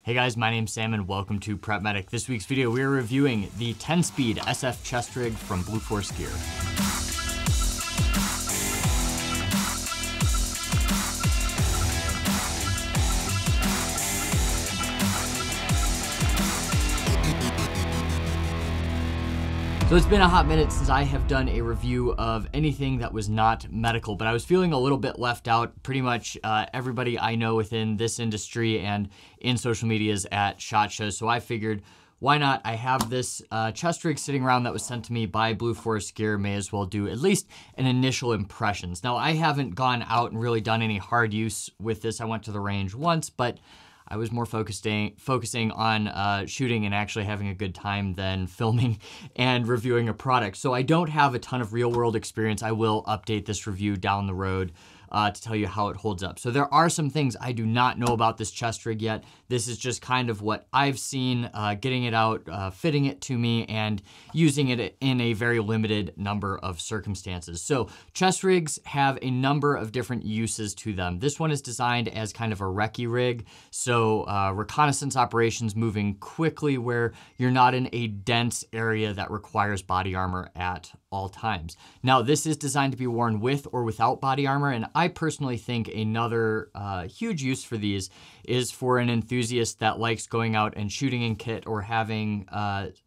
Hey guys, my name's Sam and welcome to Prep Medic. This week's video, we're reviewing the 10-speed SF chest rig from Blue Force Gear. So it's been a hot minute since I have done a review of anything that was not medical, but I was feeling a little bit left out. Pretty much everybody I know within this industry and in social media is at SHOT Shows, so I figured, why not? I have this chest rig sitting around that was sent to me by Blue Force Gear, may as well do at least an initial impressions. Now, I haven't gone out and really done any hard use with this. I went to the range once, but I was more focusing on shooting and actually having a good time than filming and reviewing a product. So I don't have a ton of real world experience. I will update this review down the road to tell you how it holds up. So there are some things I do not know about this chest rig yet. This is just kind of what I've seen, getting it out, fitting it to me, and using it in a very limited number of circumstances. So chest rigs have a number of different uses to them. This one is designed as kind of a recce rig. So reconnaissance operations, moving quickly where you're not in a dense area that requires body armor at all times. Now, this is designed to be worn with or without body armor, and I personally think another huge use for these is for an enthusiast that likes going out and shooting in kit or having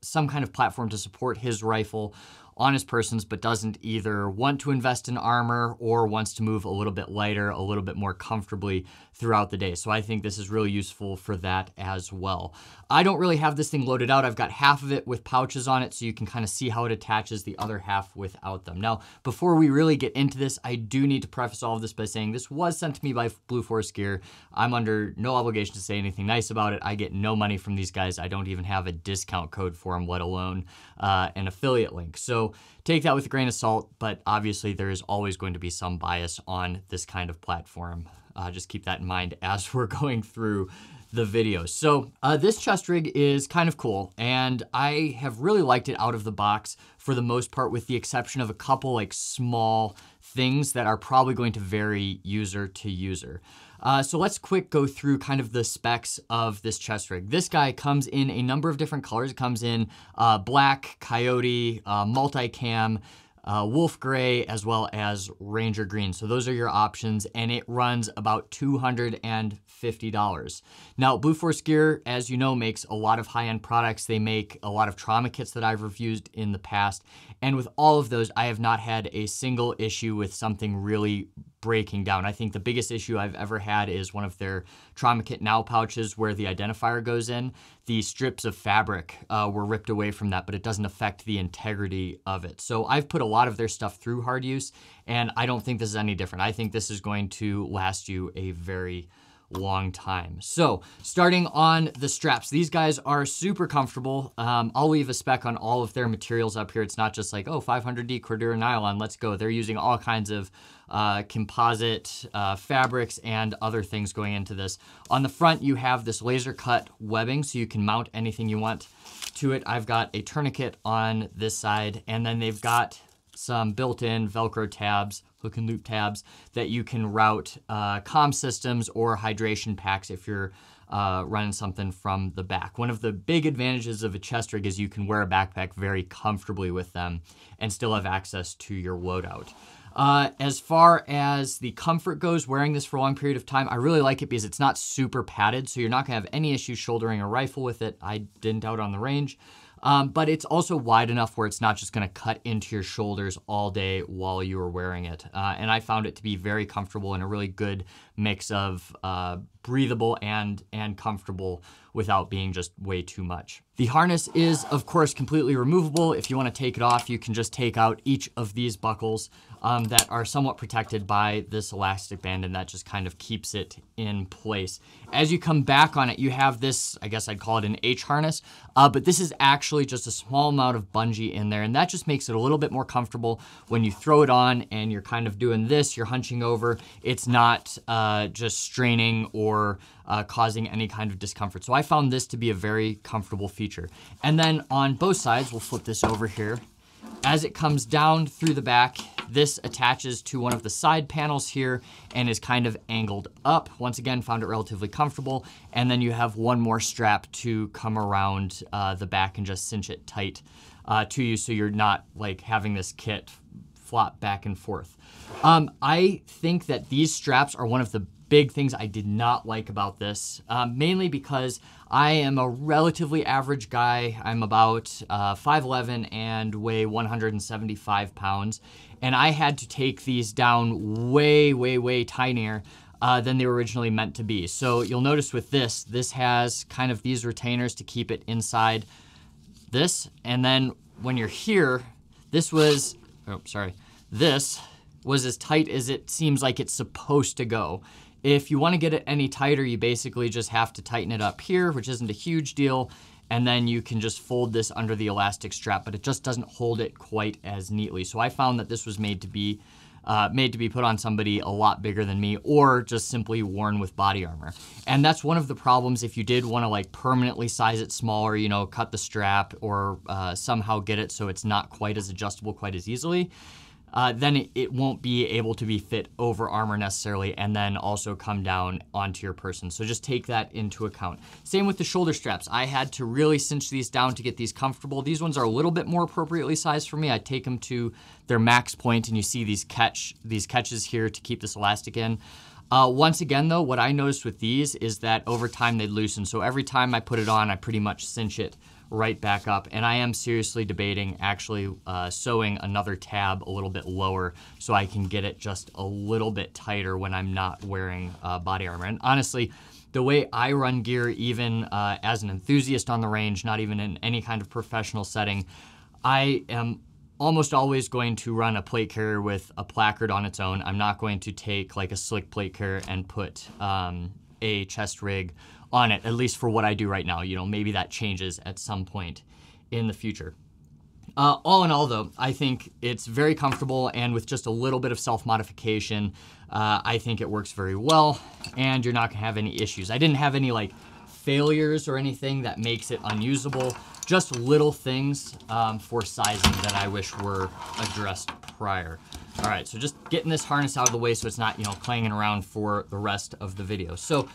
some kind of platform to support his rifle on his persons, but doesn't either want to invest in armor or wants to move a little bit lighter, a little bit more comfortably throughout the day. So I think this is really useful for that as well. I don't really have this thing loaded out. I've got half of it with pouches on it, so you can kind of see how it attaches, the other half without them. Now, before we really get into this, I do need to preface all of this by saying this was sent to me by Blue Force Gear. I'm under no obligation to say anything nice about it. I get no money from these guys. I don't even have a discount code for them, let alone an affiliate link. So take that with a grain of salt, but obviously there is always going to be some bias on this kind of platform. Just keep that in mind as we're going through the video. So this chest rig is kind of cool, and I have really liked it out of the box for the most part, with the exception of a couple like small things that are probably going to vary user to user. So let's go through kind of the specs of this chest rig. This guy comes in a number of different colors. It comes in black, coyote, multicam, wolf gray, as well as ranger green. So those are your options, and it runs about $250. Now, Blue Force Gear, as you know, makes a lot of high-end products. They make a lot of trauma kits that I've reviewed in the past, and with all of those, I have not had a single issue with something really breaking down. I think the biggest issue I've ever had is one of their trauma kit now pouches where the identifier goes in. The strips of fabric were ripped away from that, but it doesn't affect the integrity of it. So I've put a lot of their stuff through hard use, and I don't think this is any different. I think this is going to last you a very long time. So starting on the straps, these guys are super comfortable. I'll leave a spec on all of their materials up here. It's not just like, oh, 500D Cordura nylon, let's go. They're using all kinds of composite fabrics and other things going into this. On the front, you have this laser cut webbing, so you can mount anything you want to it. I've got a tourniquet on this side, and then they've got some built-in Velcro tabs, hook and loop tabs, that you can route comm systems or hydration packs if you're running something from the back. One of the big advantages of a chest rig is you can wear a backpack very comfortably with them and still have access to your loadout. As far as the comfort goes, wearing this for a long period of time, I really like it because it's not super padded, so you're not gonna have any issue shouldering a rifle with it. I didn't out on the range. But it's also wide enough where it's not just going to cut into your shoulders all day while you are wearing it. And I found it to be very comfortable and a really good mix of breathable and comfortable without being just way too much. The harness is, of course, completely removable. If you want to take it off, you can just take out each of these buckles that are somewhat protected by this elastic band, and that just kind of keeps it in place. As you come back on it, you have this, I guess I'd call it an H harness, but this is actually just a small amount of bungee in there, and that just makes it a little bit more comfortable when you throw it on and you're kind of doing this, you're hunching over. It's not just straining or causing any kind of discomfort. So I found this to be a very comfortable feature. And then on both sides, we'll flip this over here. As it comes down through the back, This attaches to one of the side panels here and is kind of angled up. Once again, found it relatively comfortable. And then you have one more strap to come around the back and just cinch it tight to you, so you're not like having this kit flop back and forth. I think that these straps are one of the big things I did not like about this, mainly because I am a relatively average guy. I'm about 5'11" and weigh 175 pounds, and I had to take these down way, way, way tinier than they were originally meant to be. So you'll notice with this has kind of these retainers to keep it inside this, and then when you're here, this was as tight as it seems like it's supposed to go. If you want to get it any tighter, you basically just have to tighten it up here, which isn't a huge deal, and then you can just fold this under the elastic strap, but it just doesn't hold it quite as neatly. So I found that this was made to be put on somebody a lot bigger than me, or just simply worn with body armor. And that's one of the problems if you did want to like permanently size it smaller, you know, cut the strap or somehow get it so it's not quite as adjustable quite as easily. Then it won't be able to be fit over armor necessarily, and then also come down onto your person. So just take that into account. Same with the shoulder straps. I had to really cinch these down to get these comfortable. These ones are a little bit more appropriately sized for me. I take them to their max point, and you see these catches here to keep this elastic in. Once again though, what I noticed with these is that over time they loosen. So every time I put it on, I pretty much cinch it right back up. And I am seriously debating actually sewing another tab a little bit lower so I can get it just a little bit tighter when I'm not wearing body armor. And honestly, the way I run gear, even as an enthusiast on the range, not even in any kind of professional setting, I am almost always going to run a plate carrier with a placard on its own. I'm not going to take like a slick plate carrier and put a chest rig on it, at least for what I do right now. You know, maybe that changes at some point in the future. All in all though, I think it's very comfortable, and with just a little bit of self-modification, I think it works very well, and you're not gonna have any issues. I didn't have any like failures or anything that makes it unusable, just little things for sizing that I wish were addressed prior. All right, so just getting this harness out of the way so it's not, you know, clanging around for the rest of the video. So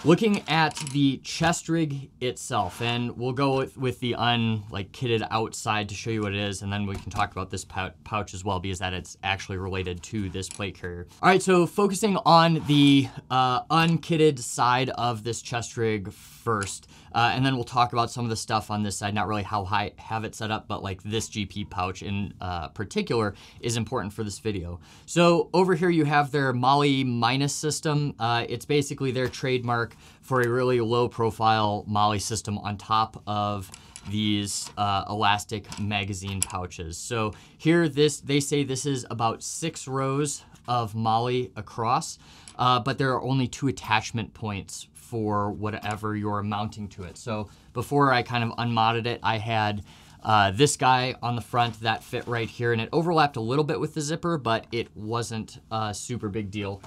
looking at the chest rig itself, and we'll go with the kitted outside to show you what it is, and then we can talk about this pouch as well, because that it's actually related to this plate carrier. All right, so focusing on the unkitted side of this chest rig first, and then we'll talk about some of the stuff on this side, not really how I have it set up, but like this GP pouch in particular is important for this video. So over here you have their Molly Minus system. It's basically their trademark for a really low profile Molly system on top of these elastic magazine pouches. So here they say this is about 6 rows of Molly across, but there are only 2 attachment points for whatever you're mounting to it. So before I kind of unmodded it, I had this guy on the front that fit right here, and it overlapped a little bit with the zipper, but it wasn't a super big deal.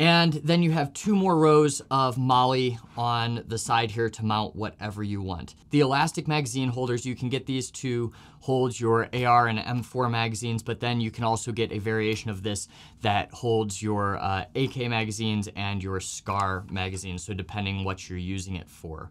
And then you have 2 more rows of Molly on the side here to mount whatever you want. The elastic magazine holders, you can get these to hold your AR and M4 magazines, but then you can also get a variation of this that holds your AK magazines and your SCAR magazines, so depending what you're using it for.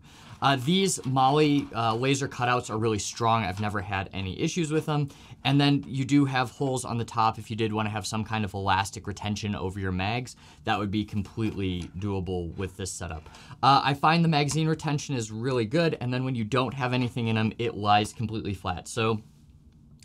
These Molly laser cutouts are really strong. I've never had any issues with them. And then you do have holes on the top if you did want to have some kind of elastic retention over your mags. That would be completely doable with this setup. I find the magazine retention is really good, and then when you don't have anything in them, it lies completely flat. So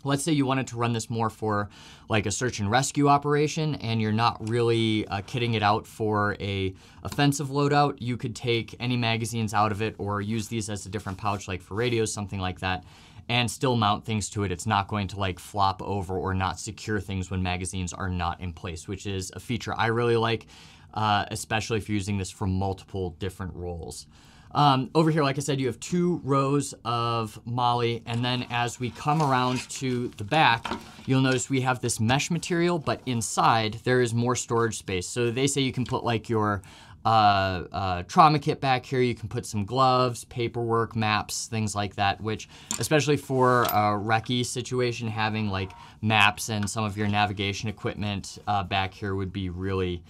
let's say you wanted to run this more for like a search and rescue operation, and you're not really kitting it out for a offensive loadout. You could take any magazines out of it or use these as a different pouch, like for radios, something like that, and still mount things to it. It's not going to like flop over or not secure things when magazines are not in place, which is a feature I really like, especially if you're using this for multiple different roles. Over here, like I said, you have 2 rows of Molly, and then as we come around to the back, you'll notice we have this mesh material, but inside there is more storage space. So they say you can put like your trauma kit back here. You can put some gloves, paperwork, maps, things like that, which especially for a recce situation, having like maps and some of your navigation equipment back here would be really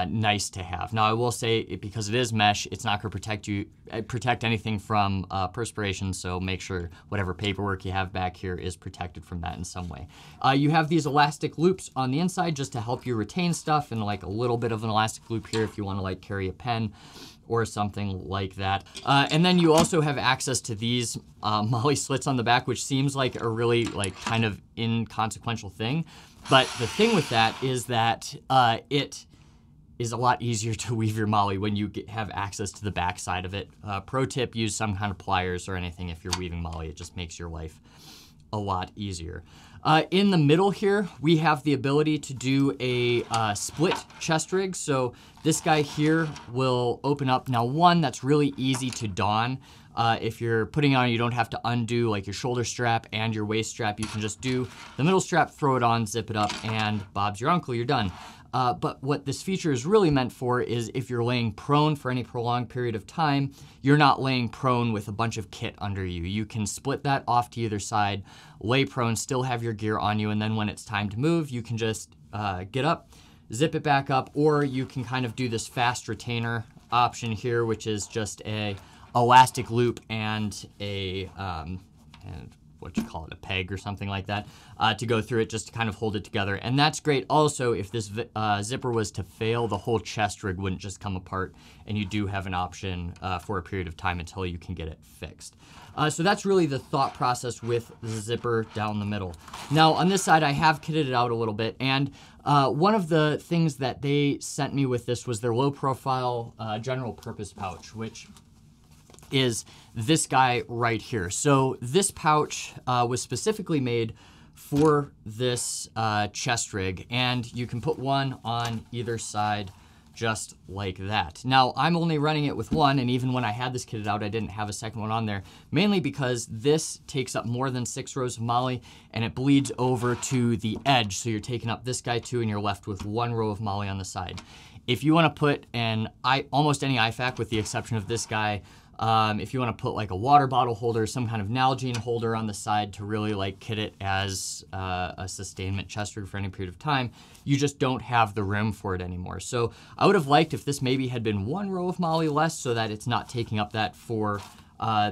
nice to have. Now I will say, because it is mesh, it's not going to protect anything from perspiration, so make sure whatever paperwork you have back here is protected from that in some way. You have these elastic loops on the inside just to help you retain stuff, and like a little bit of an elastic loop here if you want to like carry a pen or something like that. And then you also have access to these MOLLE slits on the back, which seems like a really like kind of inconsequential thing. But the thing with that is that it is a lot easier to weave your MOLLE when you have access to the back side of it. Pro tip, use some kind of pliers or anything if you're weaving MOLLE. It just makes your life a lot easier. In the middle here, we have the ability to do a split chest rig. So this guy here will open up. Now one, that's really easy to don. If you're putting on, you don't have to undo like your shoulder strap and your waist strap. You can just do the middle strap, throw it on, zip it up, and Bob's your uncle, you're done. But what this feature is really meant for is if you're laying prone for any prolonged period of time, you're not laying prone with a bunch of kit under you. You can split that off to either side, lay prone, still have your gear on you, and then when it's time to move, you can just get up, zip it back up, or you can kind of do this fast retainer option here, which is just a elastic loop and a a peg or something like that, to go through it just to kind of hold it together. And that's great also if this zipper was to fail, the whole chest rig wouldn't just come apart, and you do have an option for a period of time until you can get it fixed. So that's really the thought process with the zipper down the middle. Now on this side I have kitted it out a little bit, and one of the things that they sent me with this was their low profile general purpose pouch, which is this guy right here. So this pouch was specifically made for this chest rig, and you can put one on either side just like that. Now I'm only running it with one, and even when I had this kitted out I didn't have a second one on there, mainly because this takes up more than 6 rows of MOLLE and it bleeds over to the edge, so you're taking up this guy too and you're left with 1 row of MOLLE on the side. If you want to put almost any Ifak with the exception of this guy, if you want to put like a water bottle holder, some kind of Nalgene holder on the side to really like kit it as a sustainment chest rig for any period of time, you just don't have the room for it anymore. So I would have liked if this maybe had been 1 row of MOLLE less so that it's not taking up that for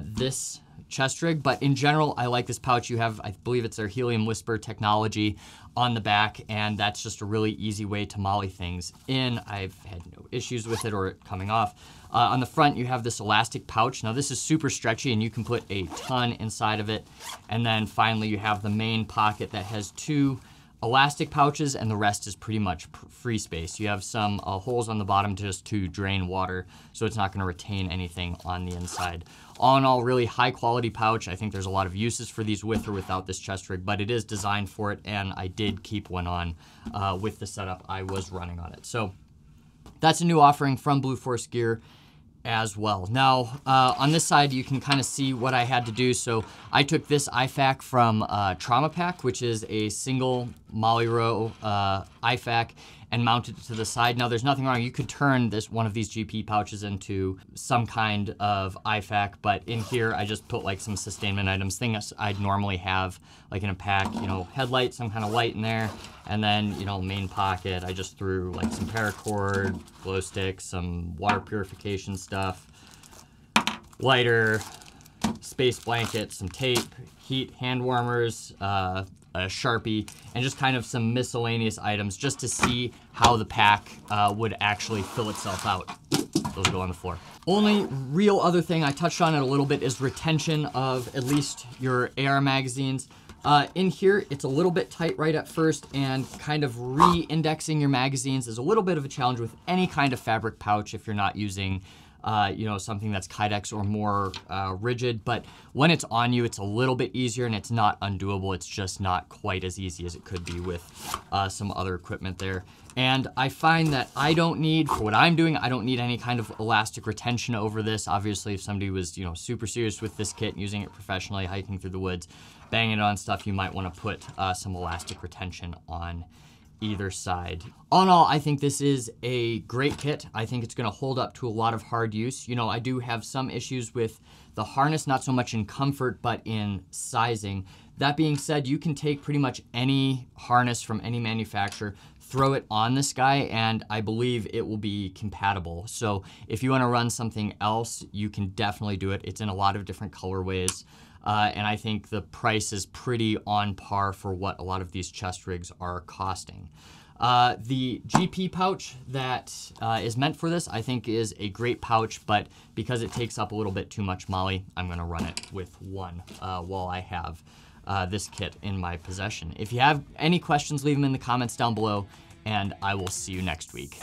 this chest rig. But in general, I like this pouch. You have, I believe it's their Helium Whisper technology on the back, and that's just a really easy way to MOLLE things in. I've had no issues with it or it coming off. On the front, you have this elastic pouch. Now this is super stretchy and you can put a ton inside of it. And then finally you have the main pocket that has 2 elastic pouches, and the rest is pretty much free space. You have some holes on the bottom just to drain water, so it's not going to retain anything on the inside. All in all, really high quality pouch. I think there's a lot of uses for these with or without this chest rig, but it is designed for it, and I did keep one on with the setup I was running on it. So that's a new offering from Blue Force Gear as well. Now, on this side, you can kind of see what I had to do. So I took this Ifak from Trauma Pack, which is a single MOLLE row Ifak, and mounted it to the side. Now, there's nothing wrong. You could turn one of these GP pouches into some kind of Ifak, but in here, I just put like some sustainment items, things I'd normally have like in a pack, you know, headlight, some kind of light in there, and then, you know, main pocket, I just threw like some paracord, glow sticks, some water purification stuff, lighter, space blanket, some tape, heat, hand warmers, a Sharpie, and just kind of some miscellaneous items just to see how the pack would actually fill itself out. Those go on the floor. Only real other thing, I touched on it a little bit, is retention of at least your AR magazines. In here, it's a little bit tight right at first, and kind of re-indexing your magazines is a little bit of a challenge with any kind of fabric pouch if you're not using you know, something that's Kydex or more rigid. But when it's on you, it's a little bit easier, and it's not undoable. It's just not quite as easy as it could be with some other equipment there. And I find that I don't need, for what I'm doing, I don't need any kind of elastic retention over this. Obviously, if somebody was, you know, super serious with this kit, using it professionally, hiking through the woods, banging it on stuff, you might want to put some elastic retention on either side. All in all, I think this is a great kit. I think it's gonna hold up to a lot of hard use. You know, I do have some issues with the harness, not so much in comfort, but in sizing. That being said, you can take pretty much any harness from any manufacturer, throw it on this guy, and I believe it will be compatible. So if you wanna run something else, you can definitely do it. It's in a lot of different colorways. And I think the price is pretty on par for what a lot of these chest rigs are costing. The GP pouch that is meant for this, I think is a great pouch, but because it takes up a little bit too much MOLLE, I'm gonna run it with one while I have this kit in my possession. If you have any questions, leave them in the comments down below, and I will see you next week.